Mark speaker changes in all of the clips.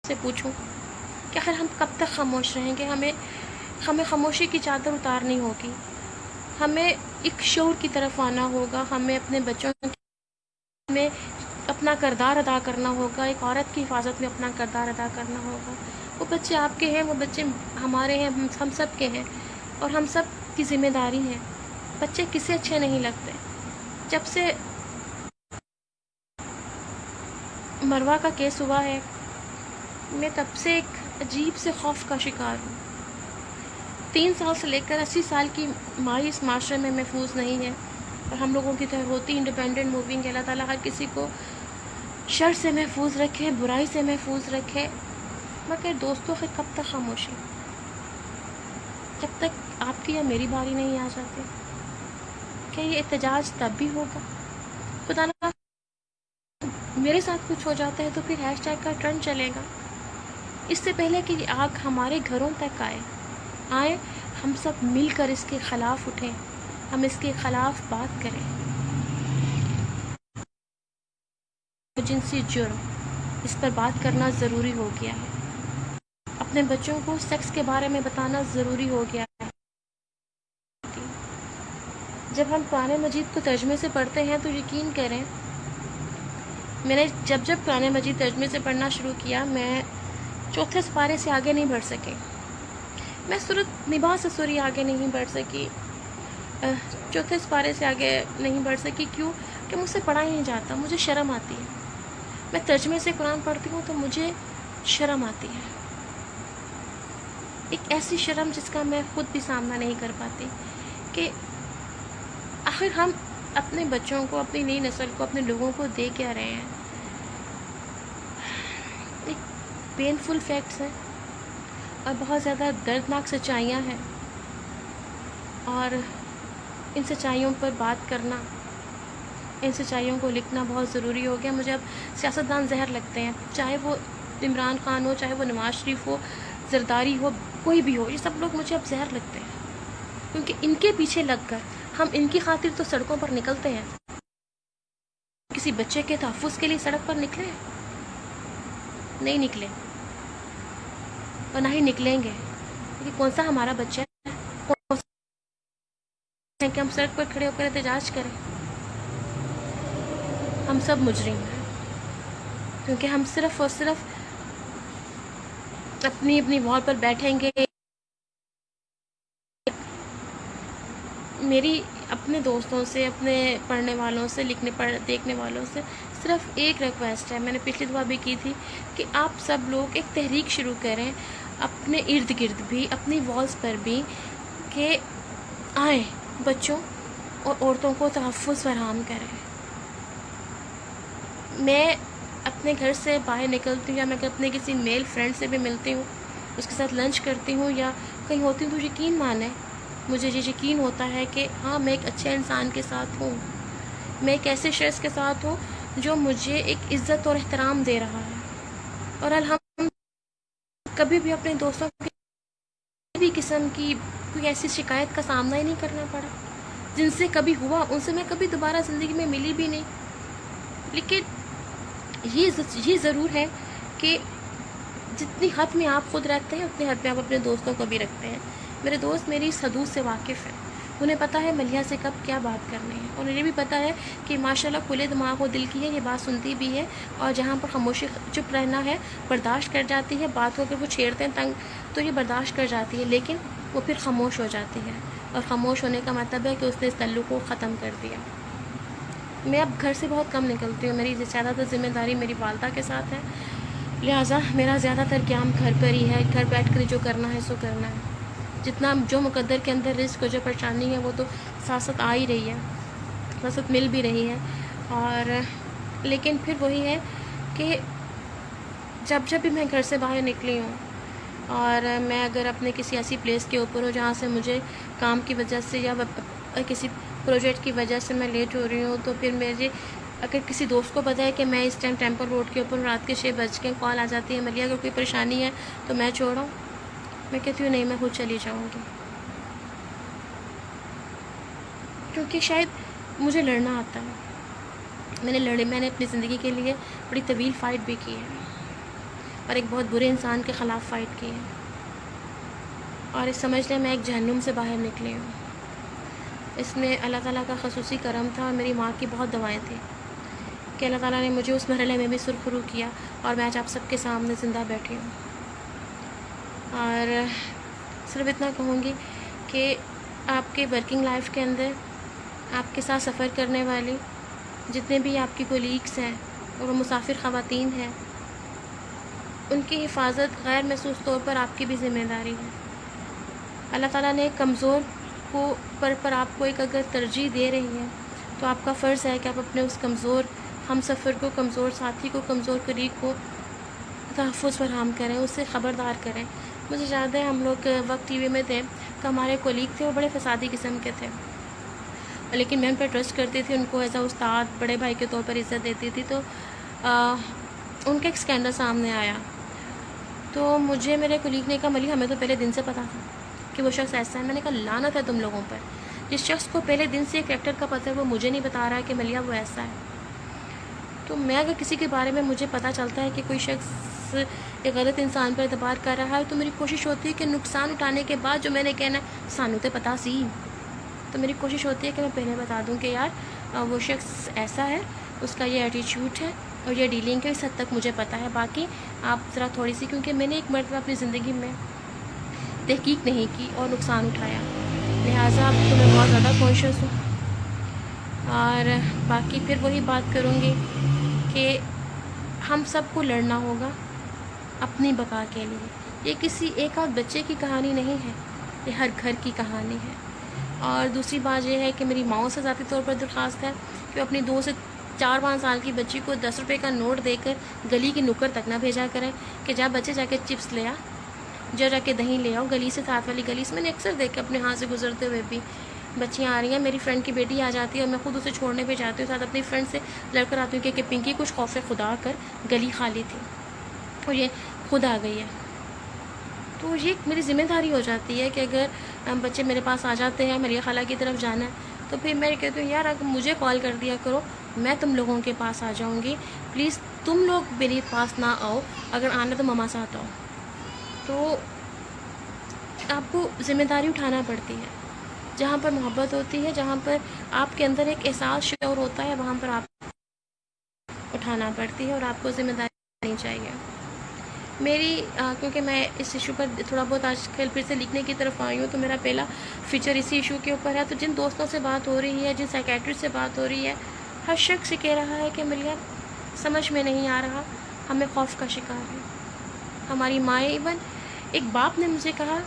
Speaker 1: سے پوچھوں کہ آخر ہم کب تک خاموش رہیں گے؟ ہمیں خاموشی کی چادر اتارنی ہوگی، ہمیں ایک شعور کی طرف آنا ہوگا، ہمیں اپنے بچوں میں اپنا کردار ادا کرنا ہوگا، ایک عورت کی حفاظت میں اپنا کردار ادا کرنا ہوگا۔ وہ بچے آپ کے ہیں، وہ بچے ہمارے ہیں، ہم سب کے ہیں، اور ہم سب کی ذمہ داری ہے۔ بچے کسے اچھے نہیں لگتے؟ جب سے مروہ کا کیس ہوا ہے، میں تب سے ایک عجیب سے خوف کا شکار ہوں۔ 3 سال سے لے کر 80 سال کی ماں اس معاشرے میں محفوظ نہیں ہے، اور ہم لوگوں کی طرح ہوتی انڈیپینڈنٹ موونگ ہے۔ اللہ تعالیٰ ہر کسی کو شر سے محفوظ رکھے، برائی سے محفوظ رکھے، مگر دوستوں پھر کب تک خاموشی؟ جب تک آپ کی یا میری باری نہیں آ جاتی۔ کیا یہ احتجاج تب بھی ہوگا؟ خدا نہ میرے ساتھ کچھ ہو جاتا ہے تو پھر ہیش ٹیگ کا ٹرینڈ چلے گا۔ اس سے پہلے کہ یہ آگ ہمارے گھروں تک آئے ہم سب مل کر اس کے خلاف اٹھیں، ہم اس کے خلاف بات کریں۔ جنسی جرم، اس پر بات کرنا ضروری ہو گیا ہے۔ اپنے بچوں کو سیکس کے بارے میں بتانا ضروری ہو گیا ہے۔ جب ہم قرآن مجید کو ترجمے سے پڑھتے ہیں تو یقین کریں، میں نے جب قرآن مجید ترجمے سے پڑھنا شروع کیا، میں 4تھے سپارے سے آگے نہیں بڑھ سکی۔ میں سورۃ نبا سے سوری آگے نہیں بڑھ سکی، 4تھے سپارے سے آگے نہیں بڑھ سکی۔ کیوں؟ کہ مجھ سے پڑھا ہی نہیں جاتا، مجھے شرم آتی ہے۔ میں ترجمے سے قرآن پڑھتی ہوں تو مجھے شرم آتی ہے، ایک ایسی شرم جس کا میں خود بھی سامنا نہیں کر پاتی، کہ آخر ہم اپنے بچوں کو، اپنی نئی نسل کو، اپنے لوگوں کو دے کیا رہے ہیں؟ ایک پینفل فیکٹس ہیں اور بہت زیادہ دردناک سچائیاں ہیں، اور ان سچائیوں پر بات کرنا، ان سچائیوں کو لکھنا بہت ضروری ہو گیا۔ مجھے اب سیاستدان زہر لگتے ہیں، چاہے وہ عمران خان ہو، چاہے وہ نواز شریف ہو، زرداری ہو، کوئی بھی ہو، یہ سب لوگ مجھے اب زہر لگتے ہیں، کیونکہ ان کے پیچھے لگ کر ہم ان کی خاطر تو سڑکوں پر نکلتے ہیں۔ کسی بچے کے تحفظ کے لیے سڑک پر نکلے؟ نہیں نکلے، اور نہ ہی نکلیں گے، کہ کون سا ہمارا بچہ ہے، کون سا ہے کہ ہم سڑک پر کھڑے ہو کر احتجاج کریں؟ ہم سب مجرم ہیں، کیونکہ ہم صرف اور صرف اپنی وال پر بیٹھیں گے۔ میری اپنے دوستوں سے، اپنے پڑھنے والوں سے، دیکھنے والوں سے صرف ایک ریکویسٹ ہے، میں نے پچھلی دفعہ بھی کی تھی، کہ آپ سب لوگ ایک تحریک شروع کریں اپنے ارد گرد بھی، اپنی والز پر بھی، کہ آئیں بچوں اور عورتوں کو تحفظ فراہم کریں۔ میں اپنے گھر سے باہر نکلتی ہوں، یا میں اپنے کسی میل فرینڈ سے بھی ملتی ہوں، اس کے ساتھ لنچ کرتی ہوں یا کہیں ہوتی ہوں، تو یقین مانیں مجھے یہ یقین ہوتا ہے کہ ہاں میں ایک اچھے انسان کے ساتھ ہوں، میں ایک ایسے شخص کے ساتھ ہوں جو مجھے ایک عزت اور احترام دے رہا ہے، اور الحمد کبھی بھی اپنے دوستوں کو کسی بھی قسم کی کوئی ایسی شکایت کا سامنا ہی نہیں کرنا پڑا۔ جن سے کبھی ہوا ان سے میں کبھی دوبارہ زندگی میں ملی بھی نہیں۔ لیکن یہ ضرور ہے کہ جتنی حد میں آپ خود رکھتے ہیں اتنی حد میں آپ اپنے دوستوں کو بھی رکھتے ہیں۔ میرے دوست میری اس حدود سے واقف ہیں، انہیں پتہ ہے ملیحہ سے کب کیا بات کرنی ہے، اور انہیں بھی پتہ ہے کہ ماشاءاللہ کھلے دماغ و دل کی ہے، یہ بات سنتی بھی ہے، اور جہاں پر خاموشی چپ رہنا ہے برداشت کر جاتی ہے، بات کو اگر وہ چھیڑتے ہیں تنگ تو یہ برداشت کر جاتی ہے، لیکن وہ پھر خاموش ہو جاتی ہے، اور خاموش ہونے کا مطلب ہے کہ اس نے اس تعلق کو ختم کر دیا۔ میں اب گھر سے بہت کم نکلتی ہوں، میری زیادہ تر ذمہ داری میری والدہ کے ساتھ ہے، لہٰذا میرا زیادہ تر قیام گھر پر ہی ہے، گھر بیٹھ کر جو کرنا ہے سو کرنا ہے۔ جتنا جو مقدر کے اندر رزق جو پریشانی ہے وہ تو ساتھ ساتھ آ ہی رہی ہے، ساتھ ساتھ مل بھی رہی ہے، اور لیکن پھر وہی ہے کہ جب بھی میں گھر سے باہر نکلی ہوں، اور میں اگر اپنے کسی ایسی پلیس کے اوپر ہوں جہاں سے مجھے کام کی وجہ سے یا کسی پروجیکٹ کی وجہ سے میں لیٹ ہو رہی ہوں، تو پھر میرے اگر کسی دوست کو پتہ ہے کہ میں اس ٹائم ٹیمپل روڈ کے اوپر رات کے 6 بج کے کال آ جاتی ہے، ملیحہ اگر کوئی پریشانی ہے تو میں چھوڑوں، میں کہتی ہوں نہیں میں خود چلی جاؤں گی، کیونکہ شاید مجھے لڑنا آتا ہے۔ میں نے اپنی زندگی کے لیے بڑی طویل فائٹ بھی کی ہے، اور ایک بہت برے انسان کے خلاف فائٹ کی ہے، اور اس سمجھ لیں میں ایک جہنم سے باہر نکلی ہوں۔ اس میں اللہ تعالیٰ کا خصوصی کرم تھا، اور میری ماں کی بہت دعائیں تھیں کہ اللہ تعالیٰ نے مجھے اس مرحلے میں بھی سرخرو کیا، اور میں آج آپ سب کے سامنے زندہ بیٹھی ہوں۔ اور صرف اتنا کہوں گی کہ آپ کے ورکنگ لائف کے اندر آپ کے ساتھ سفر کرنے والی جتنے بھی آپ کی کولیگس ہیں اور وہ مسافر خواتین ہیں، ان کی حفاظت غیر محسوس طور پر آپ کی بھی ذمہ داری ہے۔ اللہ تعالیٰ نے کمزور پر آپ کو ایک اگر ترجیح دے رہی ہے تو آپ کا فرض ہے کہ آپ اپنے اس کمزور ہم سفر کو، کمزور ساتھی کو، کمزور کولیگ کو تحفظ فراہم کریں، اس سے خبردار کریں۔ مجھے یاد ہے ہم لوگ وقت ٹی وی میں تھے تو ہمارے کولیگ تھے، وہ بڑے فسادی قسم کے تھے، لیکن میں ان پر ٹرسٹ کرتی تھی، ان کو ایز اے استاد بڑے بھائی کے طور پر عزت دیتی تھی۔ تو ان کا ایک اسکینڈل سامنے آیا تو مجھے میرے کولیگ نے کہا ملی ہمیں تو پہلے دن سے پتہ تھا کہ وہ شخص ایسا ہے۔ میں نے کہا لعنت ہے تم لوگوں پر، جس شخص کو پہلے دن سے کریکٹر کا پتہ ہے وہ مجھے نہیں بتا رہا ہے کہ ملیہ وہ ایسا ہے۔ تو میں اگر کسی کے بارے میں مجھے پتہ چلتا ہے کہ کوئی شخص ایک غلط انسان پر اعتبار کر رہا ہے تو میری کوشش ہوتی ہے کہ نقصان اٹھانے کے بعد جو میں نے کہنا ہے سانو تے پتہ سی، تو میری کوشش ہوتی ہے کہ میں پہلے بتا دوں کہ یار وہ شخص ایسا ہے، اس کا یہ ایٹیچیوڈ ہے اور یہ ڈیلنگ ہے، اس حد تک مجھے پتہ ہے، باقی آپ ذرا تھوڑی سی، کیونکہ میں نے ایک مرتبہ اپنی زندگی میں تحقیق نہیں کی اور نقصان اٹھایا، لہٰذا اب تو میں بہت زیادہ کانشیس ہوں۔ اور باقی پھر وہی بات کروں گی کہ ہم سب کو لڑنا ہوگا اپنی بقا کے لیے۔ یہ کسی ایک آدھ بچے کی کہانی نہیں ہے، یہ ہر گھر کی کہانی ہے۔ اور دوسری بات یہ ہے کہ میری ماؤں سے ذاتی طور پر درخواست ہے کہ وہ اپنی 2 سے 4-5 سال کی بچی کو 10 روپے کا نوٹ دے کر گلی کی نکڑ تک نہ بھیجا کریں کہ جا بچے جا کے چپس لے آ، جا کے دہی لے آؤ، گلی سے ساتھ والی گلی سے۔ میں نے اکثر دیکھا اپنے ہاتھ سے گزرتے ہوئے بھی، بچیاں آ رہی ہیں، میری فرینڈ کی بیٹی آ جاتی ہے اور میں خود اسے چھوڑنے پہ جاتی ہوں، ساتھ اپنی فرینڈ سے لڑ کر آتی ہوں کہ پنکی کچھ خوف خدا کر گلی خالی تھی اور یہ خود آ گئی ہے۔ تو یہ میری ذمہ داری ہو جاتی ہے کہ اگر بچے میرے پاس آ جاتے ہیں، میری خالہ کی طرف جانا ہے، تو پھر میں کہتی ہوں یار اگر مجھے کال کر دیا کرو، میں تم لوگوں کے پاس آ جاؤں گی، پلیز تم لوگ میرے پاس نہ آؤ، اگر آنا تو مما ساتھ آؤ۔ تو آپ کو ذمہ داری اٹھانا پڑتی ہے، جہاں پر محبت ہوتی ہے، جہاں پر آپ کے اندر ایک احساس شعور ہوتا ہے، وہاں پر آپ اٹھانا پڑتی ہے اور آپ کو ذمہ داری نہیں چاہیے۔ میری کیونکہ میں اس ایشو پر تھوڑا بہت آج کل پھر سے لکھنے کی طرف آئی ہوں، تو میرا پہلا فیچر اسی ایشو کے اوپر ہے۔ تو جن دوستوں سے بات ہو رہی ہے، جن سائیکیٹرسٹ سے بات ہو رہی ہے، ہر شخص یہ کہہ رہا ہے کہ ملیہ سمجھ میں نہیں آ رہا، ہمیں خوف کا شکار ہے۔ ہماری مائیں، ایون ایک باپ نے مجھے کہا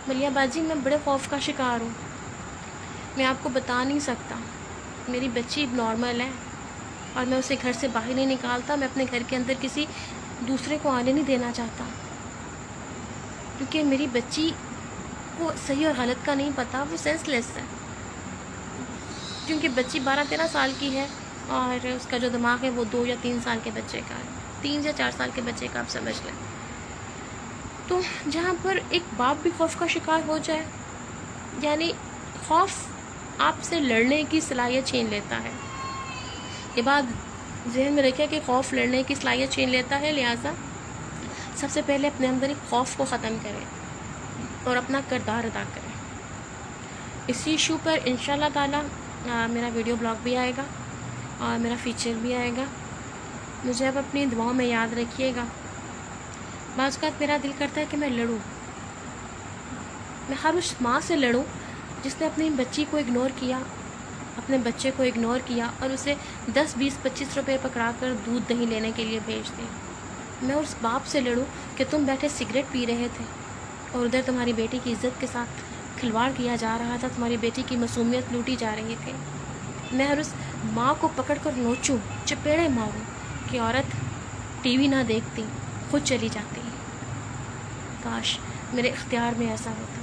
Speaker 1: ملیہ باجی میں بڑے خوف کا شکار ہوں، میں آپ کو بتا نہیں سکتا، میری بچی نارمل ہے اور میں اسے گھر سے باہر نہیں نکالتا، میں اپنے گھر کے اندر کسی دوسرے کو آنے نہیں دینا چاہتا، کیونکہ میری بچی کو صحیح اور غلط کا نہیں پتہ، وہ سینس لیس ہے، کیونکہ بچی 12-13 سال کی ہے اور اس کا جو دماغ ہے وہ 2 یا 3 سال کے بچے کا ہے، 3 یا 4 سال کے بچے کا آپ سمجھ لیں۔ تو جہاں پر ایک باپ بھی خوف کا شکار ہو جائے، یعنی خوف آپ سے لڑنے کی صلاحیت چھین لیتا ہے، یہ بات ذہن میں رکھیں کہ خوف لڑنے کی صلاحیت چھین لیتا ہے، لہٰذا سب سے پہلے اپنے اندر ایک خوف کو ختم کریں اور اپنا کردار ادا کریں۔ اسی ایشو پر انشاءاللہ تعالی میرا ویڈیو بلاگ بھی آئے گا اور میرا فیچر بھی آئے گا، مجھے اب اپنی دعاؤں میں یاد رکھیے گا۔ بعض اوقات میرا دل کرتا ہے کہ میں لڑوں، میں ہر اس ماں سے لڑوں جس نے اپنی بچی کو اگنور کیا، اپنے بچے کو اگنور کیا اور اسے 10, 20, 25 روپے پکڑا کر دودھ دہی لینے کے لیے بھیج دیں۔ میں اس باپ سے لڑوں کہ تم بیٹھے سگریٹ پی رہے تھے اور ادھر تمہاری بیٹی کی عزت کے ساتھ کھلواڑ کیا جا رہا تھا، تمہاری بیٹی کی معصومیت لوٹی جا رہی تھی۔ میں ہر اس ماں کو پکڑ کر نوچوں، چپیڑے ماروں کہ عورت ٹی وی نہ دیکھتی، خود چلی جاتی۔ کاش میرے اختیار میں ایسا ہوتا۔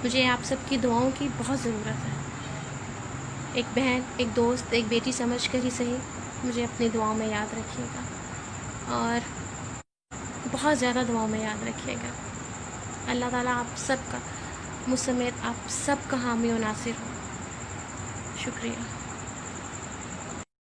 Speaker 1: مجھے آپ سب کی دعاؤں کی بہت ضرورت ہے، ایک بہن، ایک دوست، ایک بیٹی سمجھ کر ہی صحیح مجھے اپنی دعاؤں میں یاد رکھیے گا اور بہت زیادہ دعاؤں میں یاد رکھیے گا۔ اللہ تعالیٰ آپ سب کا، مجھ سمیت آپ سب کا حامی و ناصر ہو۔ شکریہ۔